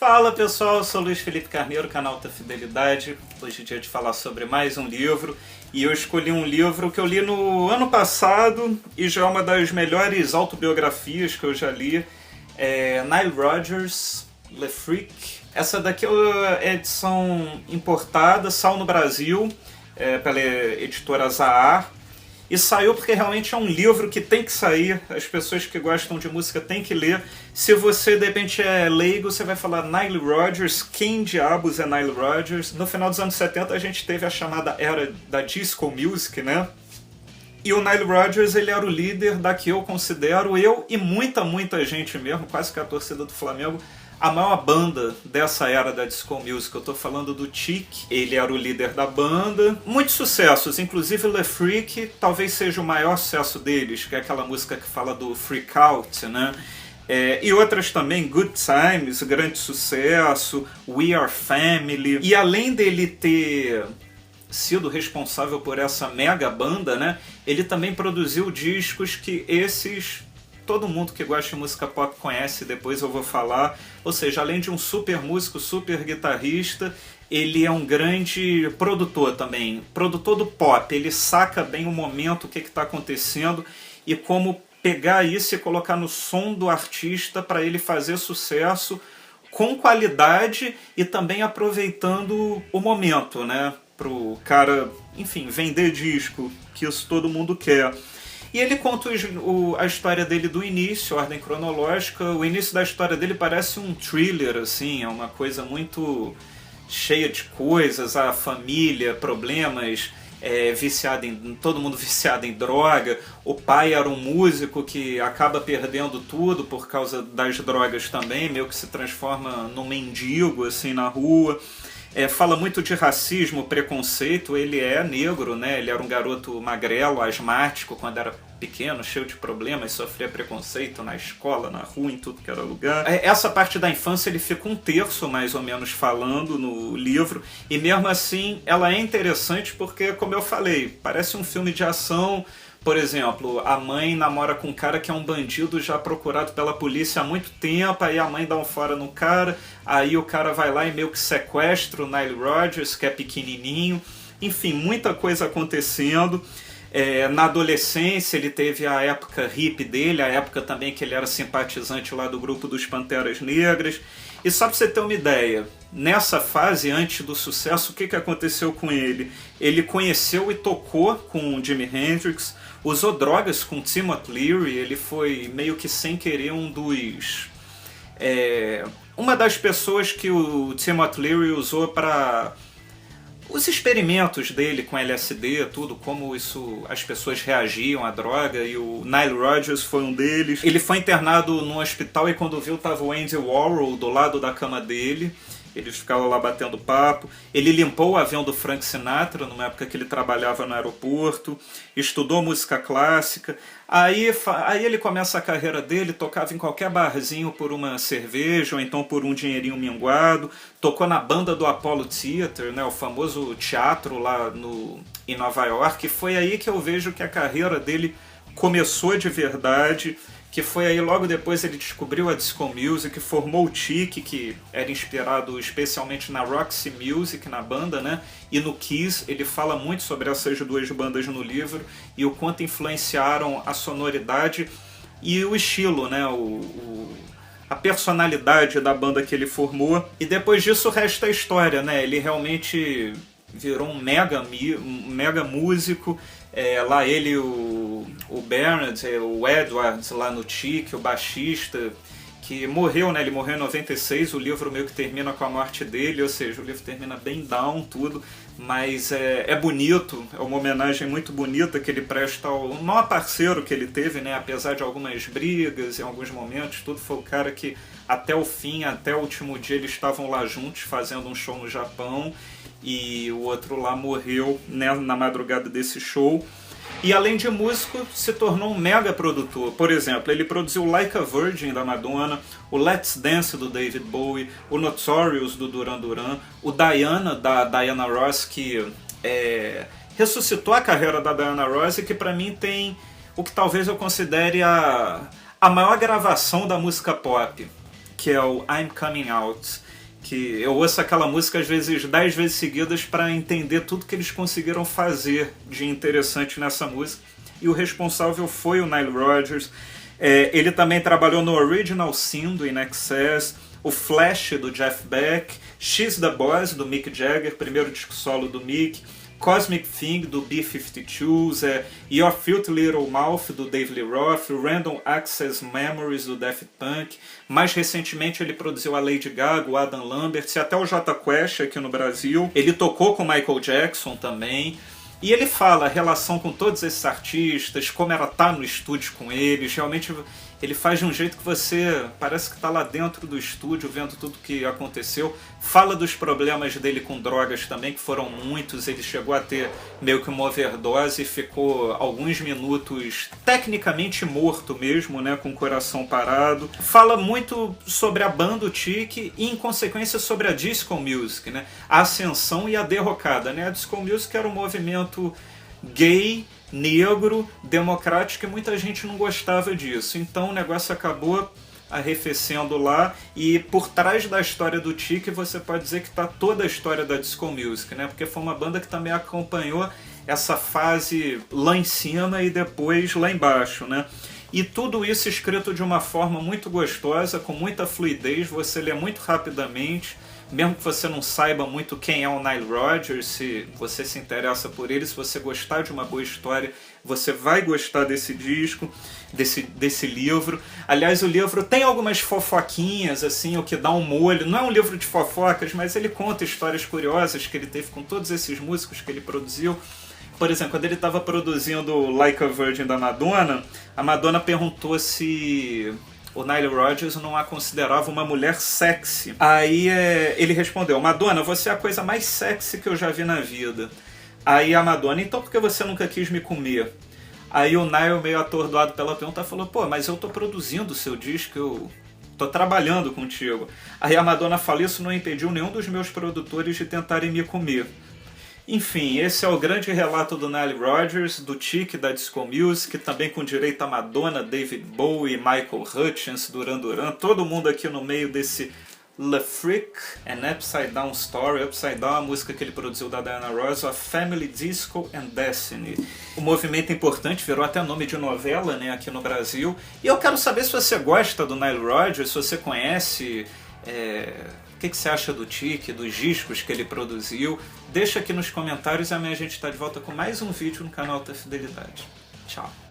Fala pessoal, eu sou Luiz Felipe Carneiro, canal da Fidelidade. Hoje é dia de falar sobre mais um livro. E eu escolhi um livro que eu li no ano passado e já é uma das melhores autobiografias que eu já li. É Nile Rodgers, Le Freak. Essa daqui é a edição importada, saiu no Brasil pela editora Zahar. E saiu porque realmente é um livro que tem que sair, as pessoas que gostam de música têm que ler. Se você de repente é leigo, você vai falar Nile Rodgers, quem diabos é Nile Rodgers? No final dos anos 70 a gente teve a chamada era da disco music, né? E o Nile Rodgers, ele era o líder da que eu considero, eu e muita gente mesmo, quase que a torcida do Flamengo, a maior banda dessa era da disco music. Eu tô falando do Chic, ele era o líder da banda. Muitos sucessos, inclusive Le Freak, talvez seja o maior sucesso deles, que é aquela música que fala do freak out, né? E outras também, Good Times, grande sucesso, We Are Family. E além dele ter sido responsável por essa mega banda, né? Ele também produziu discos que esses... todo mundo que gosta de música pop conhece, depois eu vou falar. Ou seja, além de um super músico, super guitarrista, ele é um grande produtor também. Produtor do pop, ele saca bem o momento, o que está acontecendo e como pegar isso e colocar no som do artista para ele fazer sucesso com qualidade e também aproveitando o momento, né? Para o cara, enfim, vender disco, que isso todo mundo quer. E ele conta a história dele do início, ordem cronológica. O início da história dele parece um thriller, assim, é uma coisa muito cheia de coisas, a família, problemas, todo mundo viciado em droga. O pai era um músico que acaba perdendo tudo por causa das drogas também, meio que se transforma num mendigo, assim, na rua. Fala muito de racismo, preconceito. Ele é negro, né? Ele era um garoto magrelo, asmático quando era pequeno, cheio de problemas, sofria preconceito na escola, na rua, em tudo que era lugar. Essa parte da infância ele fica um terço, mais ou menos, falando no livro, e mesmo assim ela é interessante porque, como eu falei, parece um filme de ação. Por exemplo, a mãe namora com um cara que é um bandido já procurado pela polícia há muito tempo, aí a mãe dá um fora no cara, aí o cara vai lá e meio que sequestra o Nile Rodgers, que é pequenininho. Enfim, muita coisa acontecendo. Na adolescência ele teve a época hippie dele, a época também que ele era simpatizante lá do grupo dos Panteras Negras. E só pra você ter uma ideia, nessa fase, antes do sucesso, o que aconteceu com ele? Ele conheceu e tocou com o Jimi Hendrix, usou drogas com Timothy Leary, ele foi meio que sem querer uma das pessoas que o Timothy Leary usou para os experimentos dele com LSD, tudo, como as pessoas reagiam à droga, e o Nile Rodgers foi um deles. Ele foi internado no hospital e quando viu estava o Andy Warhol do lado da cama dele. Eles ficavam lá batendo papo. Ele limpou o avião do Frank Sinatra, numa época que ele trabalhava no aeroporto. Estudou música clássica. Aí ele começa a carreira dele, tocava em qualquer barzinho por uma cerveja, ou então por um dinheirinho minguado. Tocou na banda do Apollo Theater, né, o famoso teatro lá em Nova York. E foi aí que eu vejo que a carreira dele começou de verdade. Que foi aí logo depois ele descobriu a disco music, formou o Chic, que era inspirado especialmente na Roxy Music, na banda, né? E no Kiss. Ele fala muito sobre essas duas bandas no livro e o quanto influenciaram a sonoridade e o estilo, né? A personalidade da banda que ele formou. E depois disso resta a história, né? Ele realmente virou um mega músico. Lá ele, o Bernard, o Edwards lá no Chic, o baixista, que morreu, né? Ele morreu em 96, o livro meio que termina com a morte dele, ou seja, o livro termina bem down, tudo, mas é bonito, é uma homenagem muito bonita que ele presta ao maior parceiro que ele teve, né? Apesar de algumas brigas em alguns momentos, tudo, foi o cara que até o fim, até o último dia eles estavam lá juntos fazendo um show no Japão, e o outro lá morreu, né, na madrugada desse show. E além de músico, se tornou um mega produtor. Por exemplo, ele produziu Like a Virgin da Madonna, o Let's Dance do David Bowie, o Notorious do Duran Duran, o Diana da Diana Ross, que ressuscitou a carreira da Diana Ross e que pra mim tem o que talvez eu considere a maior gravação da música pop, que é o I'm Coming Out. que eu ouço aquela música às vezes 10 vezes seguidas para entender tudo que eles conseguiram fazer de interessante nessa música. E o responsável foi o Nile Rodgers. Ele também trabalhou no Original Sin do INXS, o Flash do Jeff Beck, She's the Boss do Mick Jagger, primeiro disco solo do Mick, Cosmic Thing do B-52s, Your Filthy Little Mouth do Dave Lee Roth, Random Access Memories do Daft Punk. Mais recentemente ele produziu a Lady Gaga, o Adam Lambert e até o Jota Quest aqui no Brasil. Ele tocou com Michael Jackson também. E ele fala a relação com todos esses artistas, como era estar no estúdio com eles. Realmente ele faz de um jeito que você parece que está lá dentro do estúdio vendo tudo que aconteceu. Fala dos problemas dele com drogas também, que foram muitos. Ele chegou a ter meio que uma overdose e ficou alguns minutos tecnicamente morto mesmo, né, com o coração parado. Fala muito sobre a banda, o Tic, e em consequência sobre a disco music, né, a ascensão e a derrocada, né. A disco music era um movimento gay, negro, democrático, e muita gente não gostava disso. Então o negócio acabou arrefecendo lá, e por trás da história do Tic você pode dizer que está toda a história da disco music, né? Porque foi uma banda que também acompanhou essa fase lá em cima e depois lá embaixo, né? E tudo isso escrito de uma forma muito gostosa, com muita fluidez, você lê muito rapidamente. Mesmo que você não saiba muito quem é o Nile Rodgers, se você se interessa por ele, se você gostar de uma boa história, você vai gostar desse disco, desse livro. Aliás, o livro tem algumas fofoquinhas, assim, o que dá um molho. Não é um livro de fofocas, mas ele conta histórias curiosas que ele teve com todos esses músicos que ele produziu. Por exemplo, quando ele estava produzindo Like a Virgin da Madonna, a Madonna perguntou se o Nile Rodgers não a considerava uma mulher sexy. Aí ele respondeu: Madonna, você é a coisa mais sexy que eu já vi na vida. Aí a Madonna: então por que você nunca quis me comer? Aí o Nile, meio atordoado pela pergunta, falou: pô, mas eu tô produzindo o seu disco, eu tô trabalhando contigo. Aí a Madonna fala: isso não impediu nenhum dos meus produtores de tentarem me comer. Enfim, esse é o grande relato do Nile Rodgers, do Tic, da disco music, também com direito a Madonna, David Bowie, Michael Hutchence, Duran Duran, todo mundo aqui no meio desse Le Freak and Upside Down Story. Upside Down, a música que ele produziu da Diana Ross, a Family Disco and Destiny. O movimento importante, virou até nome de novela, né, aqui no Brasil. E eu quero saber se você gosta do Nile Rodgers, se você conhece... O que você acha do Tic, dos discos que ele produziu? Deixa aqui nos comentários e amanhã a gente está de volta com mais um vídeo no canal da Fidelidade. Tchau!